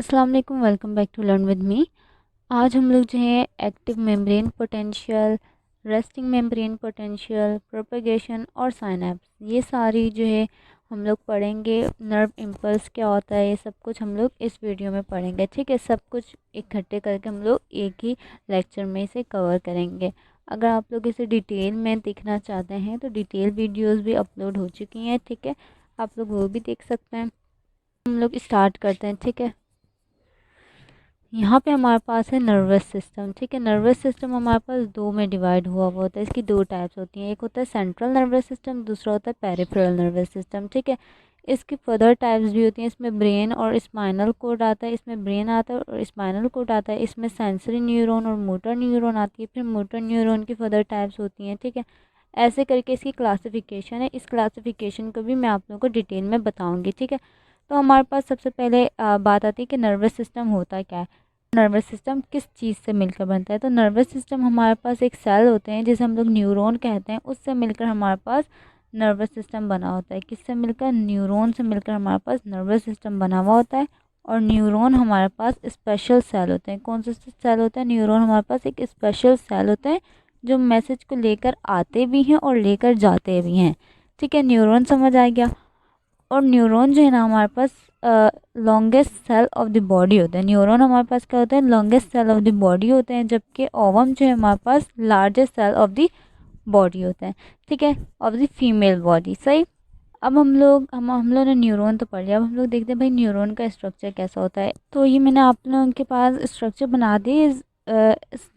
अस्सलाम वालेकुम, welcome back to learn with me. आज हम लोग जो है active membrane potential, resting membrane potential, propagation और साइनैप्स, ये सारी जो है हम लोग पढ़ेंगे। नर्व इम्पल्स क्या होता है, ये सब कुछ हम लोग इस वीडियो में पढ़ेंगे। ठीक है, सब कुछ इकट्ठे करके हम लोग एक ही लेक्चर में इसे कवर करेंगे। अगर आप लोग इसे डिटेल में देखना चाहते हैं तो डिटेल वीडियोस भी अपलोड हो चुकी हैं। ठीक है, आप लोग वो भी देख सकते हैं। हम लोग स्टार्ट करते हैं। ठीक है, यहाँ पे हमारे पास है नर्वस सिस्टम। ठीक है, नर्वस सिस्टम हमारे पास दो में डिवाइड हुआ होता है। इसकी दो टाइप्स होती हैं, एक होता है सेंट्रल नर्वस सिस्टम, दूसरा होता है पेरिफेरल नर्वस सिस्टम। ठीक है, इसकी फर्दर टाइप्स भी होती हैं। इसमें ब्रेन और स्पाइनल कोड आता है, इसमें ब्रेन आता है और स्पाइनल कोड आता है। इसमें सेंसरी न्यूरॉन और मोटर न्यूरॉन आती है, फिर मोटर न्यूरॉन की फर्दर टाइप्स होती हैं। ठीक है, ऐसे करके इसकी क्लासिफिकेशन है। इस क्लासिफिकेशन को भी मैं आप लोगों को डिटेल में बताऊँगी। ठीक है, तो हमारे पास सबसे पहले बात आती है कि नर्वस सिस्टम होता क्या है, नर्वस सिस्टम किस चीज़ से मिलकर बनता है। तो नर्वस सिस्टम हमारे पास एक सेल होते हैं जिसे हम लोग न्यूरॉन कहते हैं, उससे मिलकर हमारे पास नर्वस सिस्टम बना होता है। किससे मिलकर? न्यूरॉन से मिलकर हमारे पास नर्वस सिस्टम बना हुआ होता है। और न्यूरॉन हमारे पास स्पेशल सेल होते हैं। कौन से सेल होते हैं? न्यूरॉन हमारे पास एक स्पेशल सेल होते हैं जो मैसेज को लेकर आते भी हैं और लेकर जाते भी हैं। ठीक है, न्यूरॉन समझ आ गया। और न्यूरॉन जो है ना हमारे पास longest cell of the body होते हैं। न्यूरॉन हमारे पास क्या होते हैं? Longest cell of the body होते हैं, जबकि ओवम जो है हमारे पास largest cell of the body होते हैं। ठीक है, ऑफ द फीमेल बॉडी। सही। अब हम लोग ने न्यूरॉन तो पढ़ लिया। अब हम लोग देखते हैं भाई न्यूरॉन का स्ट्रक्चर कैसा होता है। तो ये मैंने आप लोगों के पास स्ट्रक्चर बना दी,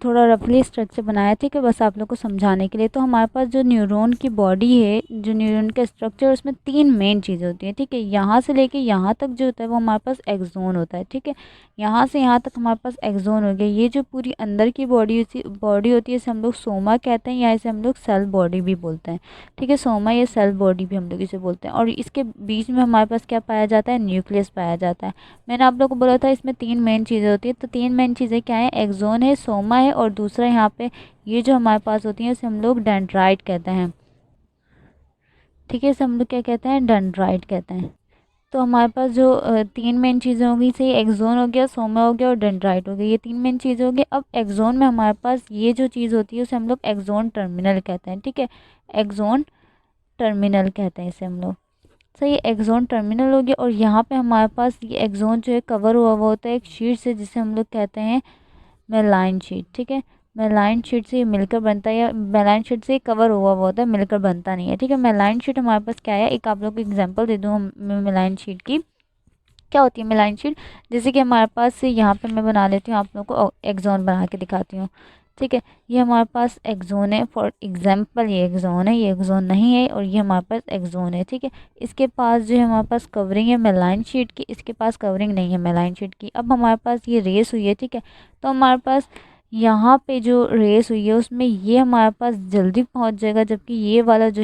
थोड़ा रफली स्ट्रक्चर बनाया। ठीक है, बस आप लोग को समझाने के लिए। तो हमारे पास जो न्यूरॉन की बॉडी है, जो न्यूरॉन का स्ट्रक्चर, उसमें तीन मेन चीज़ें होती हैं। ठीक है, यहाँ से लेके यहाँ तक जो होता है वो हमारे पास एक्सोन होता है। ठीक है, यहाँ से यहाँ तक हमारे पास एक्सोन हो गया। ये जो पूरी अंदर की बॉडी होती है, इसे हम लोग सोमा कहते हैं, या इसे हम लोग सेल बॉडी भी बोलते हैं। ठीक है, सोमा या सेल बॉडी भी हम लोग इसे बोलते हैं। और इसके बीच में हमारे पास क्या पाया जाता है? न्यूक्लियस पाया जाता है। मैंने आप लोगों को बोला था इसमें तीन मेन चीज़ें होती है। तो तीन मेन चीज़ें क्या हैं? एक्सोन है, सोमा है, और दूसरा यहाँ पे ये जो हमारे पास होती है इसे हम लोग डेंड्राइट कहते हैं। ठीक है, इसे हम लोग क्या कहते हैं? डेंड्राइट कहते हैं। तो हमारे पास जो तीन मेन चीज़ें होगी, सही, एक्सोन हो गया, सोमा हो गया और डेंड्राइट हो गया। ये तीन मेन चीज़ें हो गई। अब एक्सोन में हमारे पास ये जो चीज़ होती है उसे हम लोग एक्सोन टर्मिनल कहते हैं। ठीक है, एक्सोन टर्मिनल कहते हैं इसे हम लोग। सही, एक्सोन टर्मिनल हो गया। और यहाँ पे हमारे पास ये एक्सोन जो है कवर हुआ हुआ होता है एक शीट से, जिसे हम लोग कहते हैं मेलाइन शीट। ठीक है, मेलाइन शीट से ये मिलकर बनता है, या मेलाइन शीट से कवर हुआ हुआ होता है, मिलकर बनता नहीं है। ठीक है, मेलाइन शीट हमारे पास क्या है, एक आप लोग को एग्जांपल दे दूँ मेलाइन शीट की। क्या होती है मेलाइन शीट? जैसे कि हमारे पास यहाँ पे मैं बना लेती हूँ, आप लोगों को एक्सोन बना के दिखाती हूँ। ठीक है, ये हमारे पास एक्सोन है। फॉर एग्जांपल ये एक्सोन है, ये एक्सोन नहीं है, और ये हमारे पास एक्सोन है। ठीक है, इसके पास जो है हमारे पास कवरिंग है मेलाइन शीट की, इसके पास कवरिंग नहीं है मेलाइन शीट की। अब हमारे पास ये रेस हुई है। ठीक है, तो हमारे पास यहाँ पे जो रेस हुई है उसमें ये हमारे पास जल्दी पहुँच जाएगा, जबकि ये वाला जो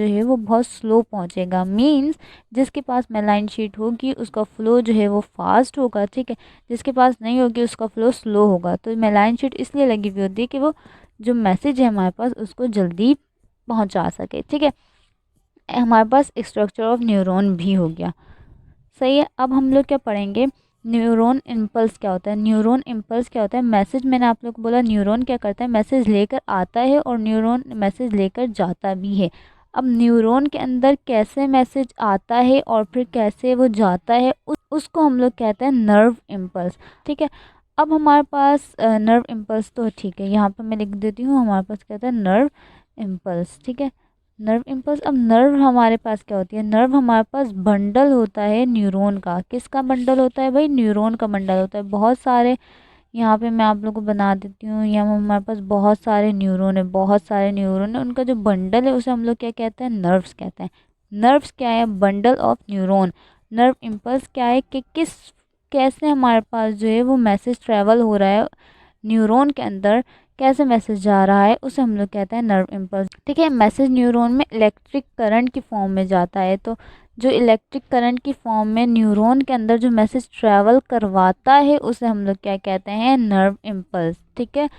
है वो बहुत स्लो पहुँचेगा। मीन्स जिसके पास मेलाइन शीट होगी उसका फ्लो जो है वो फास्ट होगा। ठीक है, जिसके पास नहीं होगी उसका फ्लो स्लो होगा। तो मेलाइन शीट इसलिए लगी हुई होती है कि वो जो मैसेज है हमारे पास उसको जल्दी पहुंचा सके। ठीक है, हमारे पास स्ट्रक्चर ऑफ न्यूरॉन भी हो गया। सही है, अब हम लोग क्या पढ़ेंगे? न्यूरॉन इम्पल्स क्या होता है। न्यूरॉन इम्पल्स क्या होता है? मैसेज, मैंने आप लोग को बोला न्यूरॉन क्या करता है, मैसेज लेकर आता है और न्यूरॉन मैसेज लेकर जाता भी है। अब न्यूरॉन के अंदर कैसे मैसेज आता है और फिर कैसे वो जाता है, उसको हम लोग कहते हैं नर्व इम्पल्स। ठीक है, अब हमारे पास नर्व इम्पल्स तो ठीक है, यहाँ पर मैं लिख देती हूँ, हमारे पास क्या होता है? Nerve impulse. ठीक है, नर्व इम्पल्स। अब नर्व हमारे पास क्या होती है? नर्व हमारे पास बंडल होता है न्यूरॉन का। किसका बंडल होता है भाई? न्यूरॉन का बंडल होता है। बहुत सारे यहाँ पे मैं आप लोगों को बना देती हूँ, यहाँ हमारे पास बहुत सारे न्यूरॉन है, बहुत सारे न्यूरॉन है, उनका जो बंडल है उसे हम लोग क्या कहते हैं? नर्व्स कहते हैं। नर्व्स क्या है? Bundle of neuron. Nerve impulse क्या है कि कैसे हमारे पास जो है वो मैसेज ट्रेवल हो रहा है न्यूरॉन के अंदर, कैसे मैसेज जा रहा है, उसे हम लोग कहते हैं नर्व इम्पल्स। ठीक है, मैसेज न्यूरॉन में इलेक्ट्रिक करंट की फॉर्म में जाता है। तो जो इलेक्ट्रिक करंट की फॉर्म में न्यूरॉन के अंदर जो मैसेज ट्रैवल करवाता है उसे हम लोग क्या कहते हैं? Nerve impulse. ठीक है,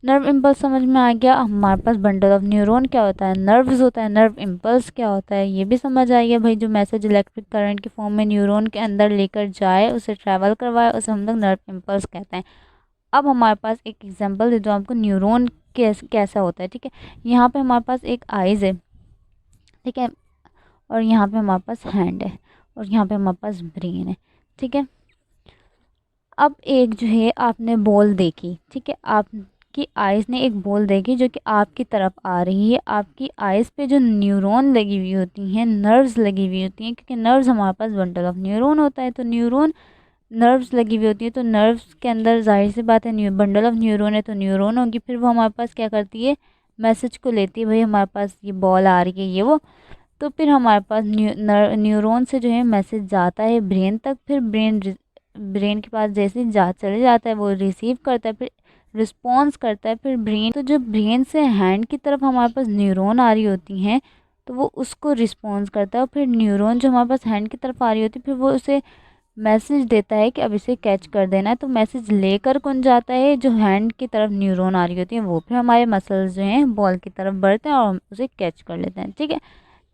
नर्व इम्पल्स समझ में आ गया। हमारे पास बंडल ऑफ न्यूरॉन क्या होता है, नर्व्स होता है। नर्व इम्पल्स क्या होता है ये भी समझ आ गया भाई। जो मैसेज इलेक्ट्रिक करंट की फॉर्म में न्यूरॉन के अंदर लेकर जाए, उसे ट्रैवल करवाए, उसे हम लोग नर्व इम्पल्स कहते हैं। अब हमारे पास एक एग्जांपल दे दो आपको न्यूरॉन कैसा होता है। ठीक है, यहाँ पे हमारे पास एक आइज़ है, ठीक है, और यहाँ पे हमारे पास हैंड है, और यहाँ पे हमारे पास ब्रेन है। ठीक है, अब एक जो है आपने बॉल देखी, ठीक है, आपकी आइज़ ने एक बॉल देखी जो कि आपकी तरफ आ रही है। आपकी आइज़ पे जो न्यूरॉन लगी हुई होती हैं, नर्व्स लगी हुई होती हैं, क्योंकि नर्व्स हमारे पास बंडल ऑफ न्यूरॉन होता है, तो न्यूरॉन नर्व्स लगी हुई होती है, तो नर्व्स के अंदर जाहिर सी बात है बंडल ऑफ न्यूरॉन है, तो न्यूरॉन होगी। फिर वो हमारे पास क्या करती है, मैसेज को लेती है, भाई हमारे पास ये बॉल आ रही है ये वो। तो फिर हमारे पास न्यूरॉन से जो है मैसेज जाता है ब्रेन तक। फिर ब्रेन के पास जैसे ही चले जाता है, वो रिसीव करता है, फिर रिस्पॉन्स करता है। फिर ब्रेन, तो जो ब्रेन से हैंड की तरफ हमारे पास न्यूरॉन आ रही होती हैं, तो वो उसको रिस्पॉन्स करता है। और फिर न्यूरॉन जो हमारे पास हैंड की तरफ आ रही होती है, फिर वो उसे मैसेज देता है कि अब इसे कैच कर देना है। तो मैसेज लेकर कौन जाता है, जो हैंड की तरफ न्यूरॉन आ रही होती है वो। फिर हमारे मसल्स जो हैं बॉल की तरफ बढ़ते हैं और हम उसे कैच कर लेते हैं। ठीक है,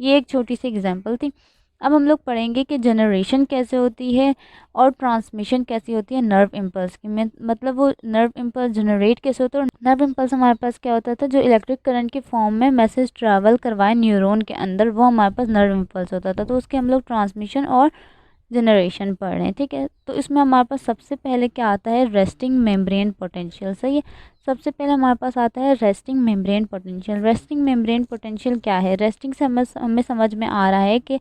ये एक छोटी सी एग्जांपल थी। अब हम लोग पढ़ेंगे कि जनरेशन कैसे होती है और ट्रांसमिशन कैसी होती है नर्व इम्पल्स की। मतलब वो नर्व इम्पल्स जनरेट कैसे होता है। और नर्व इम्पल्स हमारे पास क्या होता था, जो इलेक्ट्रिक करंट की फॉर्म में मैसेज ट्रैवल करवाए न्यूरॉन के अंदर, वो हमारे पास नर्व इम्पल्स होता था। तो उसके हम लोग ट्रांसमिशन और जनरेशन पढ़ रहे हैं। ठीक है, तो इसमें हमारे पास सबसे पहले क्या आता है, रेस्टिंग मेम्ब्रेन पोटेंशियल। सही है, सबसे पहले हमारे पास आता है resting membrane potential. Resting membrane potential क्या है, रेस्टिंग से हमें समझ में आ रहा है कि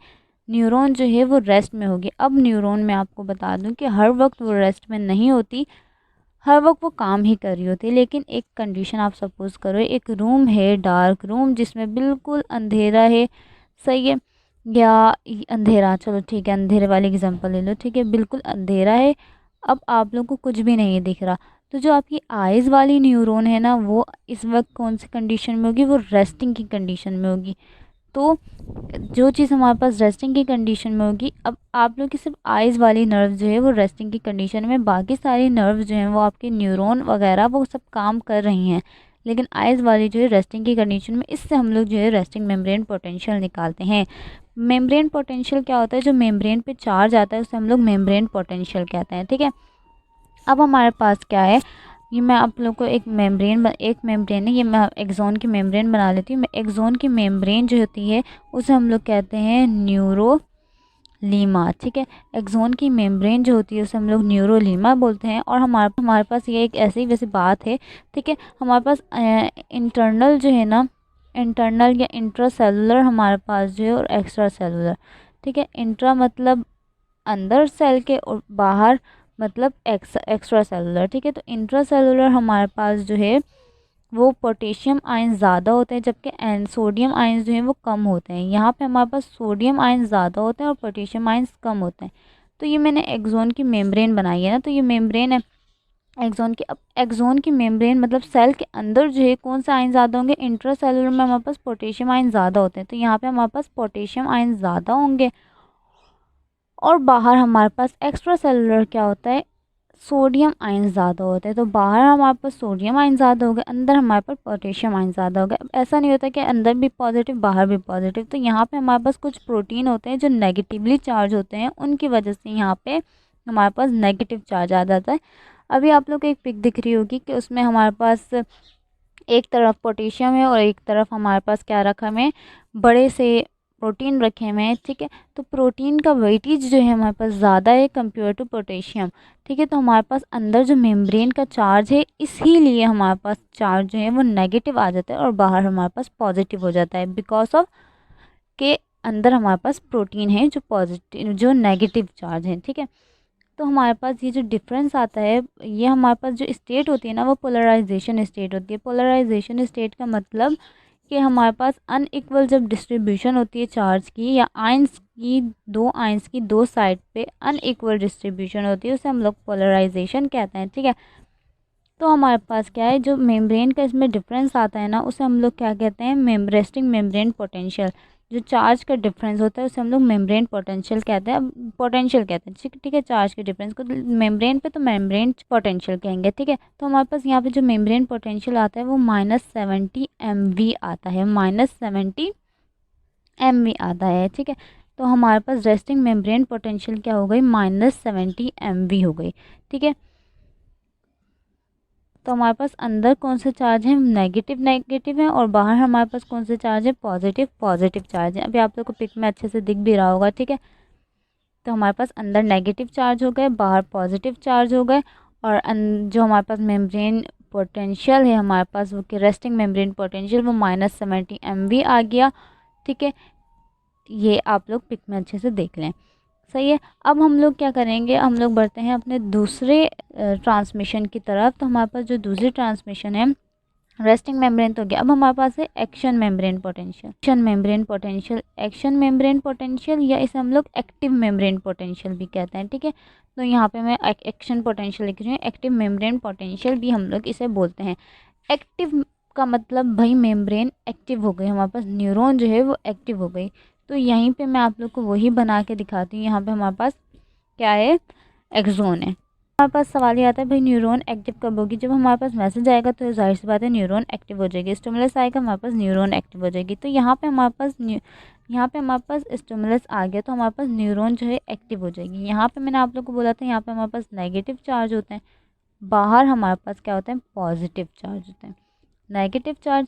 न्यूरॉन जो है वो रेस्ट में होगी। अब न्यूरॉन में आपको बता दूं कि हर वक्त वो रेस्ट में नहीं होती, हर वक्त वो काम ही कर रही होती है। लेकिन एक कंडीशन आप सपोज करो, एक रूम है, डार्क रूम, जिसमें बिल्कुल अंधेरा है। सही है, या अंधेरा, चलो ठीक है, अंधेरे वाली एग्जांपल ले लो। ठीक है, बिल्कुल अंधेरा है, अब आप लोगों को कुछ भी नहीं दिख रहा। तो जो आपकी आइज़ वाली न्यूरॉन है ना, वो इस वक्त कौन सी कंडीशन में होगी, वो रेस्टिंग की कंडीशन में होगी। तो जो चीज़ हमारे पास रेस्टिंग की कंडीशन में होगी, अब आप लोग की सिर्फ आइज़ वाली नर्व जो है वो रेस्टिंग की कंडीशन में, बाकी सारी नर्व जो हैं वो आपके न्यूरॉन वगैरह वो सब काम कर रही हैं, लेकिन आइज़ वाली जो है रेस्टिंग की कंडीशन में। इससे हम लोग जो है रेस्टिंग मेम्ब्रेन पोटेंशियल निकालते हैं। मेम्ब्रेन पोटेंशियल क्या होता है, जो मेम्ब्रेन पे चार्ज आता है उसे हम लोग मेम्ब्रेन पोटेंशियल कहते हैं। ठीक है, अब हमारे पास क्या है, ये मैं आप लोग को एक मेम्ब्रेन है, ये मैं एक्सॉन की मेम्ब्रेन बना लेती हूँ। एक्सॉन की मेम्ब्रेन जो होती है उसे हम लोग कहते हैं न्यूरोलीमा। ठीक है, एक्सॉन की मेम्ब्रेन जो होती है उसे हम लोग न्यूरोलीमा बोलते हैं। और हमारे पास ये एक ऐसी वैसी बात है। ठीक है, हमारे पास इंटरनल जो है ना, इंटरनल या इंट्रासेलुलर हमारे पास जो है, और एक्स्ट्रा सेलुलर। ठीक है, इंट्रा मतलब अंदर सेल के, और बाहर मतलब एक्स्ट्रा सेलुलर। ठीक है, तो इंट्रा सेलुलर हमारे पास जो है वो पोटेशियम आयन ज़्यादा होते हैं, जबकि सोडियम आयन जो है वो कम होते हैं। यहाँ पे हमारे पास सोडियम आयन ज़्यादा होते हैं और पोटेशियम आयन कम होते हैं। तो ये मैंने एक्सॉन की मेम्ब्रेन बनाई है ना, तो ये मेम्ब्रेन है एक्सॉन की। अब एक्सॉन की मेम्ब्रेन मतलब सेल के अंदर जो है कौन सा आयन ज़्यादा होंगे, इंट्रा सेलुलर में हमारे पास पोटेशियम आयन ज़्यादा होते हैं, तो यहाँ पे हमारे पास पोटेशियम आयन ज़्यादा होंगे। और बाहर हमारे पास एक्स्ट्रा सेलुलर क्या होता है, सोडियम आयन ज़्यादा होते हैं। तो बाहर हमारे पास सोडियम आयन ज़्यादा हो गए, अंदर हमारे पास पोटेशियम आयन ज़्यादा हो गए। अब ऐसा नहीं होता कि अंदर भी पॉजिटिव बाहर भी पॉजिटिव। तो यहाँ पे हमारे पास कुछ प्रोटीन होते हैं जो नेगेटिवली चार्ज होते हैं, उनकी वजह से यहाँ पे हमारे पास नेगेटिव चार्ज आ जाता है। अभी आप लोग को एक पिक दिख रही होगी कि उसमें हमारे पास एक तरफ पोटेशियम है और एक तरफ हमारे पास क्या रखा है, बड़े से प्रोटीन रखे हुए हैं। ठीक है, तो प्रोटीन का वेटेज जो है हमारे पास ज़्यादा है कंपेयर टू पोटेशियम। ठीक है, तो हमारे पास अंदर जो मेम्ब्रेन का चार्ज है, इसीलिए हमारे पास चार्ज जो है वो नेगेटिव आ जाता है और बाहर हमारे पास पॉजिटिव हो जाता है, बिकॉज ऑफ के अंदर हमारे पास प्रोटीन है जो पॉजिटिव जो नेगेटिव चार्ज है। ठीक है, तो हमारे पास ये जो डिफरेंस आता है, ये हमारे पास जो स्टेट होती है ना, वो पोलराइजेशन स्टेट होती है। पोलराइजेशन स्टेट का मतलब कि हमारे पास अनइक्वल जब डिस्ट्रीब्यूशन होती है चार्ज की, या आयंस की दो साइड पे अनइक्वल डिस्ट्रीब्यूशन होती है, उसे हम लोग पोलराइजेशन कहते हैं। ठीक है, तो हमारे पास क्या है, जो मेम्ब्रेन का इसमें डिफरेंस आता है ना, उसे हम लोग क्या कहते हैं, रेस्टिंग मेम्ब्रेन पोटेंशियल। जो चार्ज का डिफरेंस होता है उसे हम लोग मेम्ब्रेन पोटेंशियल कहते हैं। अब पोटेंशियल कहते हैं, ठीक है, चार्ज के डिफरेंस को मेम्ब्रेन पे तो मेम्ब्रेन पोटेंशियल कहेंगे, ठीक है। तो हमारे पास यहाँ पे जो मेम्ब्रेन पोटेंशियल आता है वो -70 MV आता है, -70 MV आता है, ठीक है। तो हमारे पास रेस्टिंग मेम्ब्रेन पोटेंशियल क्या हो गई, -70 MV हो गई, ठीक है। तो हमारे पास अंदर कौन से चार्ज है, नेगेटिव नेगेटिव है, और बाहर हमारे पास कौन से चार्ज है, पॉजिटिव पॉजिटिव चार्ज है। अभी आप लोग को पिक में अच्छे से दिख भी रहा होगा, ठीक है। तो हमारे पास अंदर नेगेटिव चार्ज हो गए, बाहर पॉजिटिव चार्ज हो गए, और जो हमारे पास मेम्ब्रेन पोटेंशियल है हमारे पास वो कि रेस्टिंग मेम्ब्रेन पोटेंशियल वो -70 MV आ गया, ठीक है। ये आप लोग पिक में अच्छे से देख लें, सही है। अब हम लोग क्या करेंगे, हम लोग बढ़ते हैं अपने दूसरे ट्रांसमिशन की तरफ। तो हमारे पास जो दूसरी ट्रांसमिशन है रेस्टिंग मेम्ब्रेन तो गया, अब हमारे पास है action membrane potential. Action membrane potential या इसे हम लोग एक्टिव मेम्ब्रेन पोटेंशियल भी कहते हैं, ठीक है। तो यहाँ पे मैं एक्शन पोटेंशियल लिख रही हूँ, एक्टिव मेम्ब्रेन पोटेंशियल भी हम लोग इसे बोलते हैं। एक्टिव का मतलब भाई मेम्ब्रेन एक्टिव हो गई, हमारे पास न्यूरॉन जो है वो एक्टिव हो गई। तो यहीं पे मैं आप लोग को वही बना के दिखाती हूँ। यहाँ पे हमारे पास क्या है, एक्सोन है। हमारे पास सवाल ये आता है भाई न्यूरॉन एक्टिव कब होगी, जब हमारे पास मैसेज आएगा तो जाहिर सी बात है न्यूरॉन एक्टिव हो जाएगी, स्टिमुलस आएगा हमारे पास न्यूरॉन एक्टिव हो जाएगी। तो यहाँ पे हमारे पास स्टिमुलस आ गया तो हमारे पास न्यूरॉन जो है एक्टिव हो जाएगी। यहाँ पे मैंने आप लोग को बोला था यहाँ पे हमारे पास नेगेटिव चार्ज होते हैं, बाहर हमारे पास क्या होते हैं, पॉजिटिव चार्ज होते हैं। नेगेटिव चार्ज,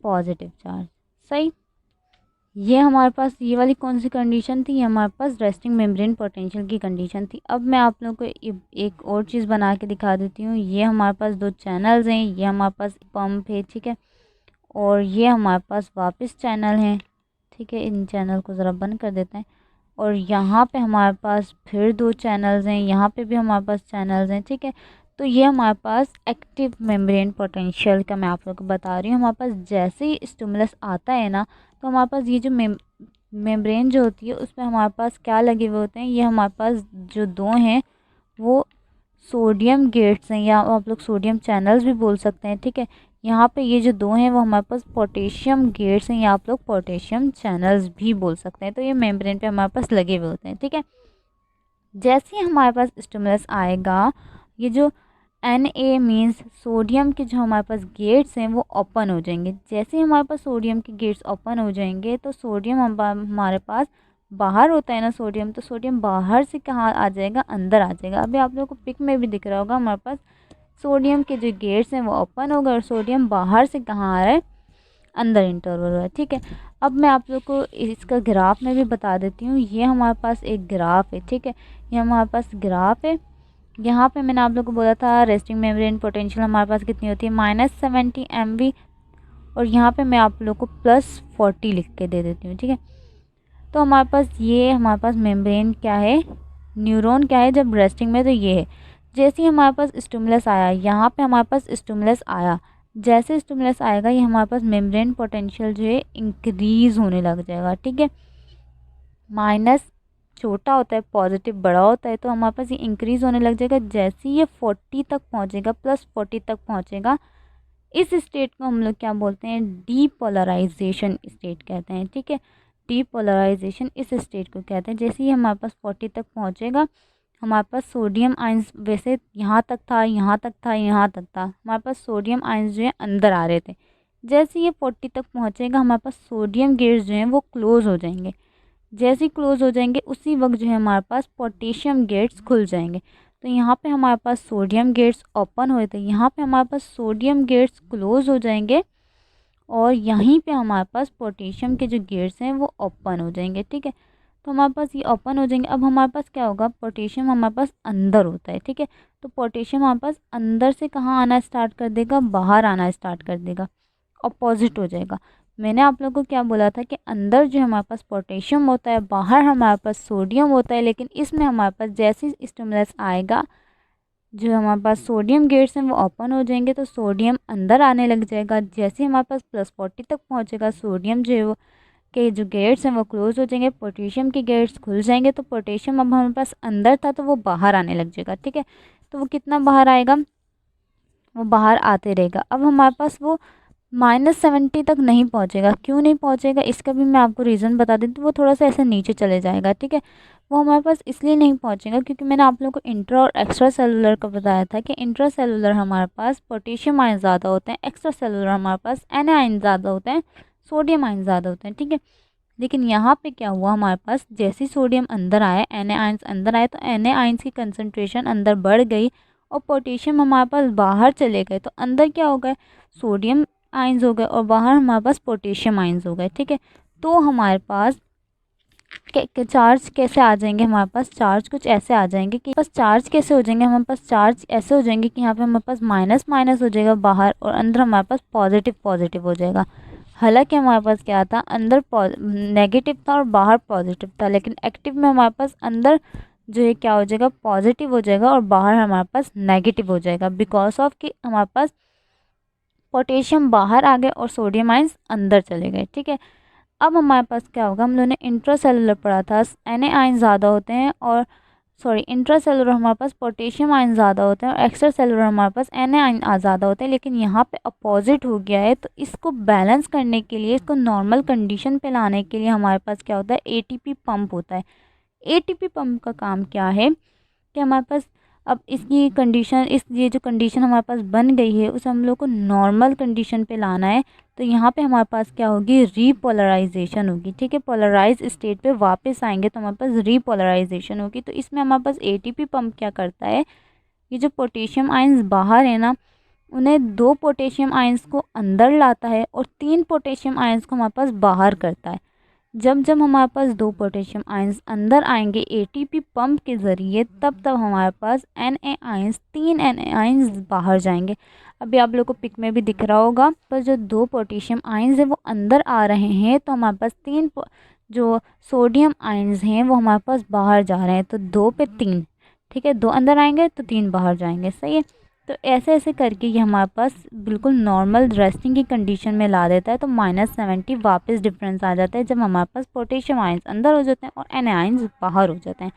पॉजिटिव चार्ज, सही। ये हमारे पास ये वाली कौन सी कंडीशन थी, ये हमारे पास रेस्टिंग मेम्ब्रेन पोटेंशियल की कंडीशन थी। अब मैं आप लोगों को एक और चीज़ बना के दिखा देती हूँ। ये हमारे पास दो चैनल्स हैं, ये हमारे पास पंप है, ठीक है, और ये हमारे पास वापस चैनल हैं, ठीक है। इन चैनल को ज़रा बंद कर देते हैं। और यहाँ पे हमारे पास फिर दो चैनल्स हैं, यहाँ पे भी हमारे पास चैनल्स हैं, ठीक है। तो ये हमारे पास एक्टिव मेम्ब्रेन पोटेंशियल का मैं आप लोग को बता रही हूँ। हमारे पास जैसे ही स्टिमुलस आता है ना, तो हमारे पास ये जो मेम्ब्रेन जो होती है उसमें हमारे पास क्या लगे हुए होते हैं, ये हमारे पास जो दो हैं वो सोडियम गेट्स हैं, या आप लोग सोडियम चैनल्स भी बोल सकते हैं, ठीक है। यहाँ पे ये जो दो हैं वो हमारे पास पोटेशियम गेट्स हैं, या आप लोग पोटेशियम चैनल्स भी बोल सकते हैं। तो ये मेम्ब्रेन पे हमारे पास लगे हुए होते हैं, ठीक है। जैसे ही हमारे पास स्टिमुलस आएगा, ये जो Na मीन्स सोडियम के जो हमारे पास गेट्स हैं वो ओपन हो जाएंगे। जैसे ही हमारे पास सोडियम के गेट्स ओपन हो जाएंगे तो सोडियम हमारे पास बाहर होता है ना सोडियम, तो सोडियम बाहर से कहाँ आ जाएगा, अंदर आ जाएगा। अभी आप लोगों को पिक में भी दिख रहा होगा, हमारे पास सोडियम के जो गेट्स हैं वो ओपन हो गए और सोडियम बाहर से कहाँ आ रहा है, अंदर इंटर हो रहा है, ठीक है। अब मैं आप लोग को इसका ग्राफ में भी बता देती हूँ। ये हमारे पास एक ग्राफ है, ठीक है, ये हमारे पास ग्राफ है। यहाँ पे मैंने आप लोग को बोला था रेस्टिंग मेम्ब्रेन पोटेंशियल हमारे पास कितनी होती है, -70 MV, और यहाँ पे मैं आप लोग को +40 लिख के दे देती हूँ, ठीक है। तो हमारे पास मेम्ब्रेन क्या है, न्यूरॉन क्या है जब रेस्टिंग में, तो ये है। जैसे ही हमारे पास स्टिमुलस आया, यहाँ पे हमारे पास स्टिमुलस आया, जैसे स्टिमुलस आएगा ये हमारे पास मेम्ब्रेन पोटेंशियल जो है इंक्रीज़ होने लग जाएगा, ठीक है। माइनस छोटा होता है, पॉजिटिव बड़ा होता है, तो हमारे पास ये इंक्रीज़ होने लग जाएगा। जैसे ही ये 40 तक पहुँचेगा, +40 तक पहुँचेगा, इस स्टेट को हम लोग क्या बोलते हैं, डीपोलराइजेशन स्टेट कहते हैं, ठीक है। डीपोलराइजेशन इस स्टेट को कहते हैं। जैसे ही हमारे पास 40 तक पहुँचेगा, हमारे पास सोडियम आयंस वैसे यहाँ तक था, यहाँ तक था, यहाँ तक था, हमारे पास सोडियम आयंस जो है अंदर आ रहे थे। जैसे ये 40 तक पहुँचेगा, हमारे पास सोडियम गेट्स जो हैं वो क्लोज़ हो जाएंगे। जैसे ही क्लोज़ हो जाएंगे उसी वक्त जो है हमारे पास पोटेशियम गेट्स खुल जाएंगे। तो यहाँ पे हमारे पास सोडियम गेट्स ओपन हुए थे, यहाँ पे हमारे पास सोडियम गेट्स क्लोज़ हो जाएंगे, और यहीं पे हमारे पास पोटेशियम के जो गेट्स हैं वो ओपन हो जाएंगे, ठीक है। तो हमारे पास ये ओपन हो जाएंगे। अब हमारे पास क्या होगा, पोटेशियम हमारे पास अंदर होता है, ठीक है। तो पोटेशियम हमारे पास अंदर से कहाँ आना स्टार्ट कर देगा, बाहर आना स्टार्ट कर देगा, अपोजिट हो जाएगा। मैंने आप लोगों को क्या बोला था कि अंदर जो हमारे पास पोटेशियम होता है, बाहर हमारे पास सोडियम होता है, लेकिन इसमें हमारे पास जैसे ही स्टिमुलस आएगा, जो हमारे पास सोडियम गेट्स हैं वो ओपन हो जाएंगे, तो सोडियम अंदर आने लग जाएगा। जैसे ही हमारे पास +40 तक पहुंचेगा, सोडियम जो है वो के जो गेट्स हैं वो क्लोज हो जाएंगे, पोटेशियम के गेट्स खुल जाएंगे। तो पोटेशियम अब हमारे पास अंदर था तो वो बाहर आने लग जाएगा, ठीक है। तो वो कितना बाहर आएगा, वो बाहर आते रहेगा। अब हमारे पास वो -70 तक नहीं पहुँचेगा। क्यों नहीं पहुँचेगा इसका भी मैं आपको रीज़न बता देती हूँ। वो थोड़ा सा ऐसे नीचे चले जाएगा, ठीक है। वो हमारे पास इसलिए नहीं पहुँचेगा क्योंकि मैंने आप लोगों को इंट्रा और एक्स्ट्रा सेलुलर का बताया था कि इंट्रा सेलुलर हमारे पास पोटेशियम आयन ज़्यादा होते हैं, एक्स्ट्रा सेलुलर हमारे पास Na आयन ज़्यादा होते हैं, सोडियम आयन ज़्यादा होते हैं, ठीक है। लेकिन यहाँ पे क्या हुआ, हमारे पास जैसे ही सोडियम अंदर आया, Na आयन्स अंदर आए, तो Na आयन्स की कंसनट्रेशन अंदर बढ़ गई और पोटेशियम हमारे पास बाहर चले गए। तो अंदर क्या हो गए, सोडियम आयन्स हो गए और बाहर हमारे पास पोटेशियम आयन्स हो गए, ठीक है। तो हमारे पास चार्ज कैसे आ जाएंगे, हमारे पास चार्ज कुछ ऐसे आ जाएंगे कि बस चार्ज कैसे हो जाएंगे, हमारे पास चार्ज ऐसे हो जाएंगे कि यहाँ पे हमारे पास माइनस माइनस हो जाएगा बाहर और अंदर हमारे पास पॉजिटिव पॉजिटिव हो जाएगा। हालांकि हमारे पास क्या था, अंदर नेगेटिव था और बाहर पॉजिटिव था, लेकिन एक्टिव में हमारे पास अंदर जो है क्या हो जाएगा, पॉजिटिव हो जाएगा और बाहर हमारे पास नेगेटिव हो जाएगा, बिकॉज ऑफ कि हमारे पास पोटेशियम बाहर आ गए और सोडियम आयंस अंदर चले गए, ठीक है। अब हमारे पास क्या होगा, हम लोगों ने इंट्रासेलुलर पढ़ा था, Na आयन ज़्यादा होते हैं और इंट्रासेलुलर हमारे पास पोटेशियम आयन ज़्यादा होते हैं और एक्स्ट्रा सेलुलर हमारे पास Na आयन ज़्यादा होते हैं। लेकिन यहाँ पे अपोजिट हो गया है, तो इसको बैलेंस करने के लिए, इसको नॉर्मल कंडीशन पे लाने के लिए हमारे पास क्या होता है, ATP पंप होता है। ATP पंप का काम क्या है कि हमारे पास अब इसकी कंडीशन, इस ये जो कंडीशन हमारे पास बन गई है उसे हम लोग को नॉर्मल कंडीशन पे लाना है। तो यहाँ पे हमारे पास क्या होगी, रीपोलराइजेशन होगी, ठीक है। पोलराइज स्टेट पे वापस आएंगे तो हमारे पास रीपोलराइजेशन होगी। तो इसमें हमारे पास ATP पंप क्या करता है, ये जो पोटेशियम आयंस बाहर है ना, उन्हें 2 पोटेशियम आयंस को अंदर लाता है और 3 पोटेशियम आयंस को हमारे पास बाहर करता है। जब जब हमारे पास 2 पोटेशियम आयंस अंदर आएंगे ATP पंप के ज़रिए, तब तब हमारे पास Na आयंस 3 Na आयंस बाहर जाएंगे। अभी आप लोग को पिक में भी दिख रहा होगा, पर जो 2 पोटेशियम आयंस हैं वो अंदर आ रहे हैं, तो हमारे पास 3 जो सोडियम आयंस हैं वो हमारे पास बाहर जा रहे हैं। तो 2 पे 3, ठीक है, 2 अंदर आएंगे तो 3 बाहर जाएंगे, सही है। तो ऐसे ऐसे करके ये हमारे पास बिल्कुल नॉर्मल रेस्टिंग की कंडीशन में ला देता है। तो -70 वापस डिफरेंस आ जाता है जब हमारे पास पोटेशियम आयंस अंदर हो जाते हैं और Na आयंस बाहर हो जाते हैं,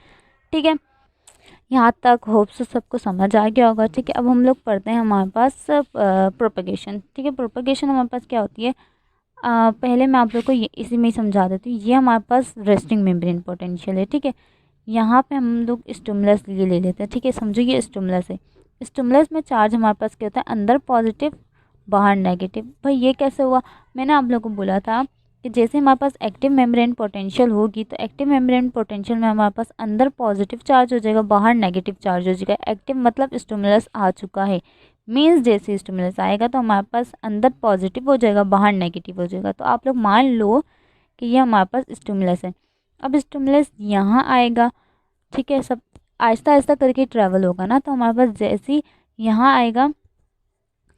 ठीक है। यहाँ तक होप से सबको समझ आ गया होगा, ठीक है। अब हम लोग पढ़ते हैं हमारे पास प्रोपगेशन, ठीक है। प्रोपगेशन हमारे पास क्या होती है, पहले मैं आप लोग को ये इसी में ही समझा देती हूँ। ये हमारे पास रेस्टिंग मेम्ब्रेन पोटेंशियल है, ठीक है। यहाँ पे हम लोग स्टिमुलस ये ले लेते हैं, ठीक है। समझो ये स्टिमुलस है, स्टिमुलस में चार्ज हमारे पास क्या होता है, अंदर पॉजिटिव बाहर नेगेटिव। भाई ये कैसे हुआ, मैंने आप लोग को बोला था कि जैसे हमारे पास एक्टिव मेम्ब्रेन पोटेंशियल होगी, तो एक्टिव मेम्ब्रेन पोटेंशियल में हमारे पास अंदर पॉजिटिव चार्ज हो जाएगा, बाहर नेगेटिव चार्ज हो जाएगा। एक्टिव मतलब स्टिमुलस आ चुका है, मीन्स जैसे स्टिमुलस आएगा तो हमारे पास अंदर पॉजिटिव हो जाएगा, बाहर नेगेटिव हो जाएगा। तो आप लोग मान लो कि ये हमारे पास स्टिमुलस है। अब स्टिमुलस यहाँ आएगा, ठीक है, सब आहिस्ता आहिस्ता करके ट्रैवल होगा ना। तो हमारे पास जैसे ही यहाँ आएगा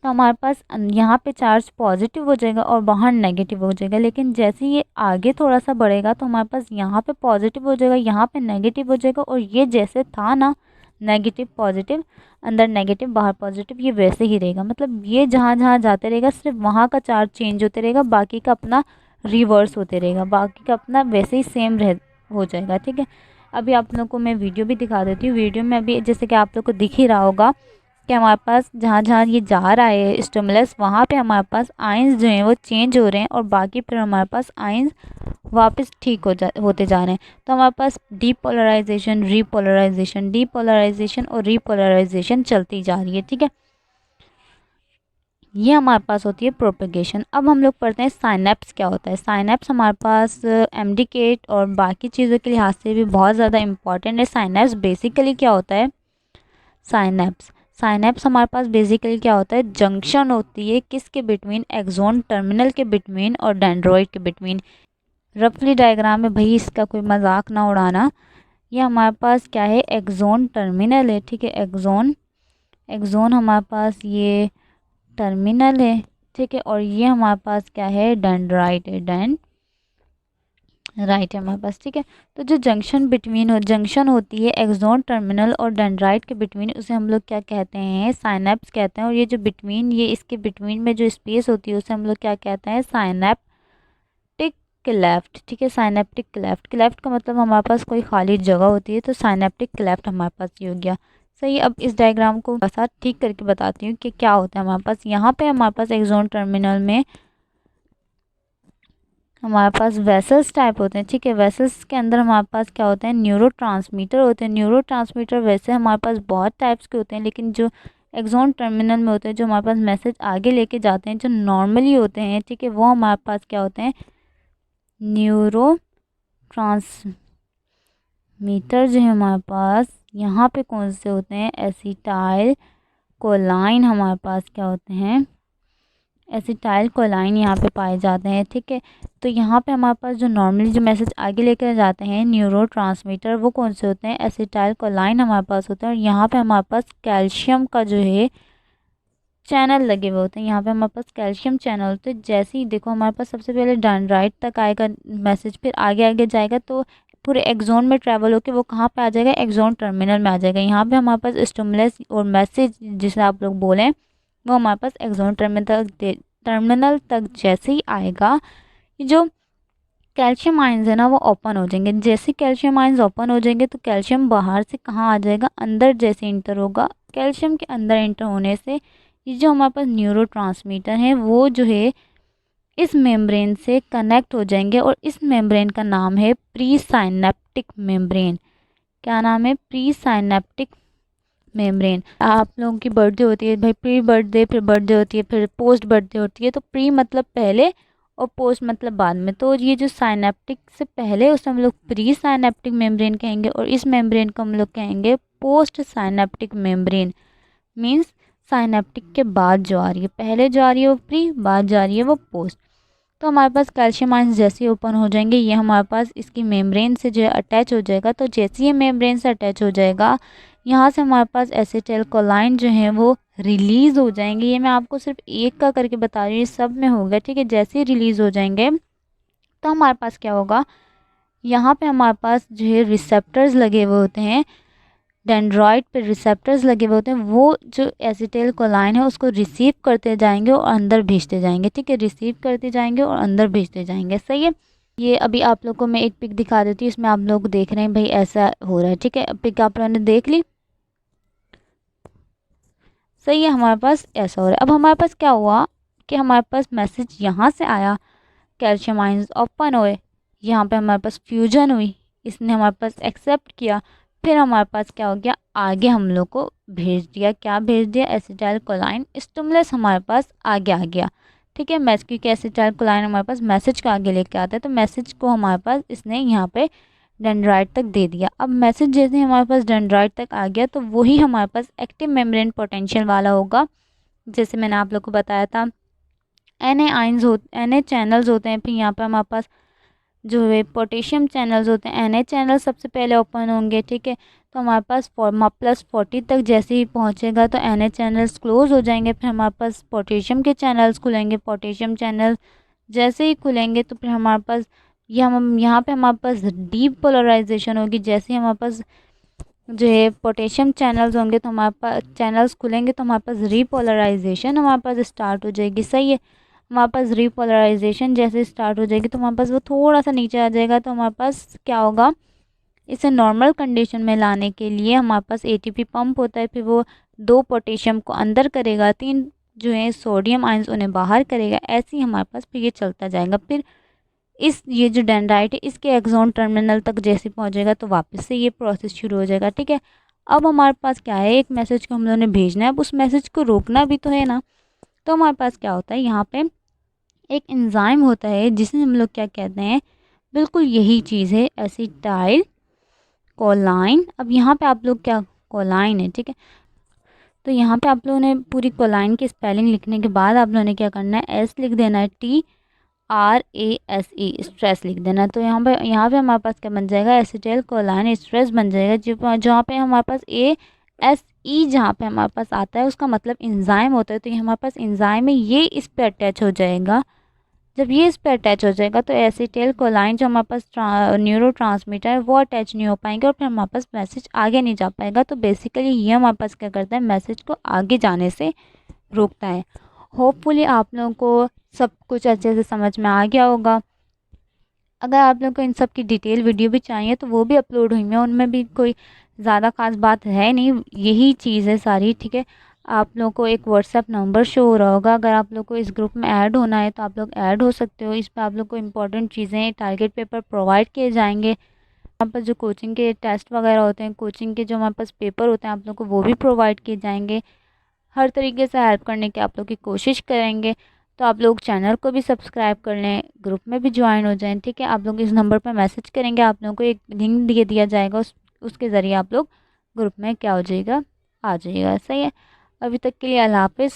तो हमारे पास यहाँ पे चार्ज पॉजिटिव हो जाएगा और बाहर नेगेटिव हो जाएगा। लेकिन जैसे ये आगे थोड़ा सा बढ़ेगा तो हमारे पास यहाँ पे पॉजिटिव हो जाएगा, यहाँ पे नेगेटिव हो जाएगा, और ये जैसे था ना, नेगेटिव पॉजिटिव, अंदर नेगेटिव बाहर पॉजिटिव, ये वैसे ही रहेगा। मतलब ये जहाँ जहाँ जाते रहेगा सिर्फ वहाँ का चार्ज चेंज होते रहेगा, बाकी का अपना रिवर्स होते रहेगा, बाकी का अपना वैसे ही सेम रह हो जाएगा, ठीक है। अभी आप लोगों को मैं वीडियो भी दिखा देती हूँ। वीडियो में अभी जैसे कि आप लोग को दिख ही रहा होगा कि हमारे पास जहाँ जहाँ ये जा रहा है स्टिमुलस, वहाँ पे हमारे पास आयंस जो हैं वो चेंज हो रहे हैं और बाकी फिर हमारे पास आयंस वापस ठीक होते जा रहे हैं। तो हमारे पास डीपोलराइजेशन, रीपोलराइजेशन, डीपोलराइजेशन और रीपोलराइजेशन चलती जा रही है, ठीक है। ये हमारे पास होती है प्रोपेगेशन। अब हम लोग पढ़ते हैं साइनेप्स क्या होता है। साइनेप्स हमारे पास एमडीकेट और बाकी चीज़ों के लिहाज से भी बहुत ज़्यादा इंपॉर्टेंट है। साइनेप्स बेसिकली क्या होता है, साइनेप्स साइनेप्स हमारे पास बेसिकली क्या होता है, जंक्शन होती है किसके बिटवीन, एक्सोन टर्मिनल के बिटवीन और डेंड्रॉइड के बिटवीन। रफली डायग्राम में भाई इसका कोई मजाक ना उड़ाना। ये हमारे पास क्या है, एक्सोन टर्मिनल है, ठीक है। एक्सोन एक्सोन हमारे पास ये टर्मिनल है, ठीक है। और ये हमारे पास क्या है, डेंड्राइट है, राइट है हमारे पास, ठीक है। तो जो जंक्शन होती है एक्सोन टर्मिनल और डेंड्राइट के बिटवीन, उसे हम लोग क्या कहते हैं, साइनेप्स कहते हैं। और ये जो बिटवीन, ये इसके बिटवीन में जो स्पेस होती है उसे हम लोग क्या कहते हैं, साइनेप्टिक क्लेफ्ट, ठीक है। साइनेप्टिक क्लेफ्ट, क्लेफ्ट का मतलब हमारे पास कोई खाली जगह होती है, तो साइनेप्टिक क्लेफ्ट हमारे पास ये हो गया। सही, अब इस डायग्राम को साथ ठीक करके बताती हूँ कि क्या होता है हमारे पास। यहाँ पे हमारे पास एक्सॉन टर्मिनल में हमारे पास वेसल्स टाइप होते हैं, ठीक है। वेसल्स के अंदर हमारे पास क्या होते हैं, न्यूरोट्रांसमीटर होते हैं। न्यूरोट्रांसमीटर वैसे हमारे पास बहुत टाइप्स के होते हैं, लेकिन जो एक्सॉन टर्मिनल में होते हैं, जो हमारे पास मैसेज आगे लेके जाते हैं, जो नॉर्मली होते हैं, ठीक है, वो हमारे पास क्या होते हैं, न्यूरो ट्रांसमीटर जो है हमारे पास यहाँ पे कौन से होते हैं, एसिटाइल कोलाइन हमारे पास क्या होते हैं, एसिटाइल कोलाइन यहाँ पे पाए जाते हैं, ठीक है। तो यहाँ पे हमारे पास जो नॉर्मली जो मैसेज आगे लेकर जाते हैं न्यूरो ट्रांसमीटर, वो कौन से होते हैं, एसिटाइल कोलाइन हमारे पास होते हैं। और यहाँ पे हमारे पास कैल्शियम का जो है चैनल लगे हुए होते हैं, यहाँ पे हमारे पास कैल्शियम चैनल होते हैं। जैसे ही देखो हमारे पास सबसे पहले डेंड्राइट तक आएगा मैसेज, फिर आगे आगे जाएगा तो पूरे एक्सोन में ट्रैवल होकर वो कहाँ पे आ जाएगा, एक्सोन टर्मिनल में आ जाएगा। यहाँ पे हमारे पास स्टिमुलस और मैसेज जिसे आप लोग बोलें वो हमारे पास एक्सोन टर्मिनल तक जैसे ही आएगा, जो कैल्शियम आयंस है ना वो ओपन हो जाएंगे। जैसे कैल्शियम आयंस ओपन हो जाएंगे तो कैल्शियम बाहर से कहाँ आ जाएगा, अंदर जैसे इंटर होगा। कैल्शियम के अंदर इंटर होने से ये जो हमारे पास न्यूरोट्रांसमीटर है वो जो है इस मेम्ब्रेन से कनेक्ट हो जाएंगे, और इस मेम्ब्रेन का नाम है प्री साइनेप्टिक मेम्ब्रेन। क्या नाम है, प्री साइनेप्टिक मेम्ब्रेन। आप लोगों की बर्थडे होती है भाई, प्री बर्थडे, फिर बर्थडे होती है, फिर पोस्ट बर्थडे होती है। तो प्री मतलब पहले और पोस्ट मतलब बाद में। तो ये जो साइनेप्टिक से पहले उसे हम लोग प्री साइनेप्टिक मेम्ब्रेन कहेंगे, और इस मेम्ब्रेन को हम लोग कहेंगे post synaptic membrane. Means synaptic के बाद जो आ रही है, पहले जो आ रही है वो प्री, बाद जो आ रही है वो पोस्ट। तो हमारे पास कैल्शियम आयंस जैसे ही ओपन हो जाएंगे, ये हमारे पास इसकी मेम्ब्रेन से जो है अटैच हो जाएगा। तो जैसे ये मेम्ब्रेन से अटैच हो जाएगा, यहाँ से हमारे पास एसिटाइल कोलाइन जो है वो रिलीज़ हो जाएंगे। ये मैं आपको सिर्फ एक का करके बता रही हूँ, सब में होगा, ठीक है। जैसे ही रिलीज़ हो जाएंगे तो हमारे पास क्या होगा, यहाँ पे हमारे पास जो है रिसेप्टर्स लगे हुए होते हैं, डेंड्रॉइड पे रिसेप्टर्स लगे हुए होते हैं। वो जो एसिटाइल कोलाइन है उसको रिसीव करते जाएंगे और अंदर भेजते जाएंगे, ठीक है। रिसीव करते जाएंगे और अंदर भेजते जाएंगे, सही है। ये अभी आप लोग को मैं एक पिक दिखा देती हूँ, इसमें आप लोग देख रहे हैं भाई ऐसा हो रहा है, ठीक है। पिक आप लोगों ने देख ली, सही है। हमारे पास ऐसा हो रहा है। अब हमारे पास क्या हुआ कि हमारे पास मैसेज यहाँ से आया, कैल्शियम आयंस ओपन हुए, यहाँ पे हमारे पास फ्यूजन हुई, इसने हमारे पास एक्सेप्ट किया, फिर हमारे पास क्या हो गया, आगे हम लोग को भेज दिया। क्या भेज दिया, एसिटाइल कोलाइन स्टिमुलस हमारे पास आगे आ गया, ठीक है। क्योंकि एसिटाइल कोलाइन हमारे पास मैसेज को आगे लेके आता है, तो मैसेज को हमारे पास इसने यहाँ पे डेंड्राइट तक दे दिया। अब मैसेज जैसे हमारे पास डेंड्राइट तक आ गया तो वही हमारे पास एक्टिव मेम्ब्रेन पोटेंशियल वाला होगा। जैसे मैंने आप लोग को बताया था, Na चैनल्स होते हैं, फिर यहाँ पे हमारे पास जो है पोटेशियम चैनल्स होते हैं। Na चैनल सबसे पहले ओपन होंगे, ठीक है। तो हमारे पास +40 तक जैसे ही पहुँचेगा तो Na चैनल्स क्लोज हो जाएंगे, फिर हमारे पास पोटेशियम के चैनल्स खुलेंगे। पोटेशियम चैनल जैसे ही खुलेंगे तो फिर हमारे पास हम यहाँ पे हमारे पास डीप पोलराइजेशन होगी। जैसे ही हमारे पास जो है पोटेशियम चैनल्स होंगे तो हमारे पास चैनल्स खुलेंगे तो हमारे पास रीपोलराइजेशन हमारे पास स्टार्ट हो जाएगी, सही है। हमारे पास रीपोलराइजेशन जैसे स्टार्ट हो जाएगी तो हमारे पास वो थोड़ा सा नीचे आ जाएगा। तो हमारे पास क्या होगा, इसे नॉर्मल कंडीशन में लाने के लिए हमारे पास एटीपी पंप होता है, फिर वो 2 पोटेशियम को अंदर करेगा, 3 जो है सोडियम आयंस उन्हें बाहर करेगा। ऐसे ही हमारे पास फिर ये चलता जाएगा। फिर ये जो डेंड्राइट है इसके एक्सॉन टर्मिनल तक जैसे पहुंचेगा तो वापस से ये प्रोसेस शुरू हो जाएगा, ठीक है। अब हमारे पास क्या है, एक मैसेज को हम लोगों ने भेजना है, अब उस मैसेज को रोकना भी तो है ना। तो हमारे पास क्या होता है, यहाँ पे एक एंजाइम होता है जिसे हम लोग क्या कहते हैं, बिल्कुल यही चीज़ है, एसिटाइल कोलाइन। अब यहाँ पे आप लोग क्या, कोलाइन है, ठीक है। तो यहाँ पे आप लोगों ने पूरी कोलाइन की स्पेलिंग लिखने के बाद आप लोगों ने क्या करना है, एस लिख देना है, TRASE स्ट्रेस लिख देना। तो यहाँ पे हमारे पास क्या बन जाएगा, एसिटाइल कोलाइन स्ट्रेस बन जाएगा। जहाँ पे हमारे पास ASE जहाँ पे हमारे पास आता है उसका मतलब इंजाइम होता है। तो ये हमारे पास इंजाइम है, ये इस पे अटैच हो जाएगा। जब ये इस पे अटैच हो जाएगा तो एसिटाइल कोलाइन जो हमारे पास न्यूरो ट्रांसमीटर है वो अटैच नहीं हो पाएंगे और फिर हमारे पास मैसेज आगे नहीं जा पाएगा। तो बेसिकली ये हमारे पास क्या करता है, मैसेज को आगे जाने से रोकता है। होपफुली आप लोगों को सब कुछ अच्छे से समझ में आ गया होगा। अगर आप लोगों को इन सब की डिटेल वीडियो भी चाहिए तो वो भी अपलोड हुई है, उनमें भी कोई ज़्यादा ख़ास बात है नहीं, यही चीज़ है सारी, ठीक है। आप लोगों को एक व्हाट्सएप नंबर शो हो रहा होगा, अगर आप लोग को इस ग्रुप में ऐड होना है तो आप लोग ऐड हो सकते हो। इस पे आप लोग को इम्पोर्टेंट चीज़ें, टारगेट पेपर प्रोवाइड किए जाएंगे। यहाँ पर जो कोचिंग के टेस्ट वगैरह होते हैं, कोचिंग के जो हमारे पास पेपर होते हैं, आप लोग को वो भी प्रोवाइड किए जाएंगे। हर तरीके से हेल्प करने की आप लोग की कोशिश करेंगे। तो आप लोग चैनल को भी सब्सक्राइब कर लें, ग्रुप में भी ज्वाइन हो जाएं, ठीक है। आप लोग इस नंबर पर मैसेज करेंगे, आप लोगों को एक लिंक दे दिया जाएगा, उसके ज़रिए आप लोग ग्रुप में क्या हो जाएगा, आ जाइएगा। सही है। अभी तक के लिए अल्लाह हाफ़िज़।